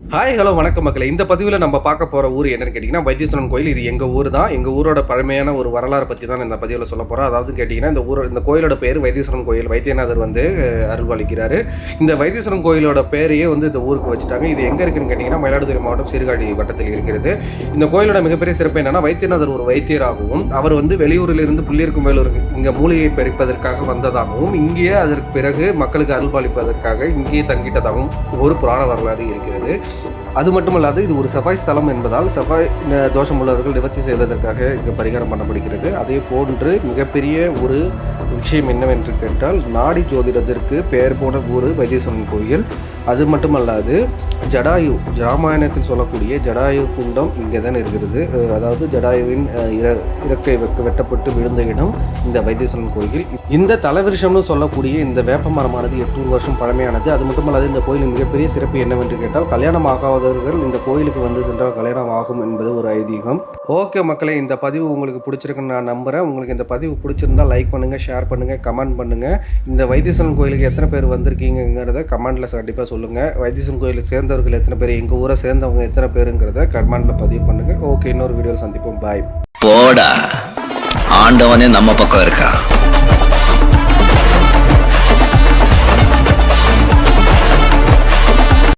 Hi hello வணக்கம் மக்களே. இந்த பதிவில் நம்ம பார்க்க போகிற ஊர் என்னன்னு கேட்டிங்கன்னா வைத்தீஸ்வரன் கோயில். இது எங்கள் ஊர் தான். எங்கள் ஊரோட பழமையான ஒரு வரலாறு பற்றி தான் இந்த பதிவில் சொல்ல போகிறோம். அதாவது கேட்டிங்கன்னா இந்த கோயிலோட பேர் வைத்தீஸ்வரன் கோயில். வைத்தியநாதர் அருள்பாலிக்கிறார். இந்த வைத்தீஸ்வரன் கோயிலோட பேரையே இந்த ஊருக்கு வச்சுட்டாங்க. இது எங்கே இருக்குன்னு கேட்டிங்கன்னா மயிலாடுதுறை மாவட்டம் சீர்காழி வட்டத்தில் இருக்கிறது. இந்த கோயிலோட மிகப்பெரிய சிறப்பு என்னன்னா, வைத்தியநாதர் ஒரு வைத்தியராகவும் அவர் வெளியூரிலிருந்து புள்ளியிருக்கும் வேலூருக்கு இங்கே மூலிகை பறிப்பதற்காக வந்ததாகவும் இங்கேயே அதற்கு பிறகு மக்களுக்கு அருள்பாலிப்பதற்காக இங்கேயே தங்கிட்டதாகவும் ஒரு புராண வரலாறு இருக்கிறது. அது மட்டுமல்லாது இது ஒரு செவ்வாய் ஸ்தலம் என்பதால் செவ்வாய் தோஷம் உள்ளவர்கள் நிவர்த்தி செய்வதற்காக இங்கே பரிகாரம் பண்ணப்படுகிறது. அதே போன்று மிகப்பெரிய ஒரு விஷயம் என்னவென்று கேட்டால், நாடி ஜோதிடத்திற்கு பெயர் போன ஊர் வைத்தீஸ்வரன் கோயில். அது மட்டுமல்லாது ஜடாயு ராமாயணத்தில் சொல்லக்கூடிய ஜடாயு குண்டம் இங்கே தான் இருக்கிறது. அதாவது ஜடாயுவின் இறக்கை வெட்டப்பட்டு விழுந்த இடம் இந்த வைத்தீஸ்வரன் கோயில். இந்த தலைவிருஷம்னு சொல்லக்கூடிய இந்த வேப்ப மரமானது 800 வருஷம் பழமையானது. அது மட்டுமல்லாது இந்த கோயிலின் மிகப்பெரிய சிறப்பு என்னவென்று கேட்டால், கல்யாணம் ஆகாதவர்கள் இந்த கோயிலுக்கு சென்றால் கல்யாணம் ஆகும் என்பது ஒரு ஐதீகம். ஓகே மக்களே, இந்த பதிவு உங்களுக்கு பிடிச்சிருக்குன்னு நான் நம்புகிறேன். உங்களுக்கு இந்த பதிவு பிடிச்சிருந்தால் லைக் பண்ணுங்கள், ஷேர் பண்ணுங்கள், கமெண்ட் பண்ணுங்கள். இந்த வைத்தீஸ்வரன் கோயிலுக்கு எத்தனை பேர் வந்திருக்கீங்கிறத கமெண்டில் கண்டிப்பாக சொல்லுங்கள். வைத்தீஸ்வரன் கோயிலுக்கு சேர்ந்தவர்கள் எத்தனை பேர், எங்கள் ஊரை சேர்ந்தவங்க எத்தனை பேருங்கிறத கமெண்டில் பதிவு பண்ணுங்கள். ஓகே, இன்னொரு வீடியோவில் சந்திப்போம். பாய். போடா, ஆண்டவனே நம்ம பக்கம் இருக்கா.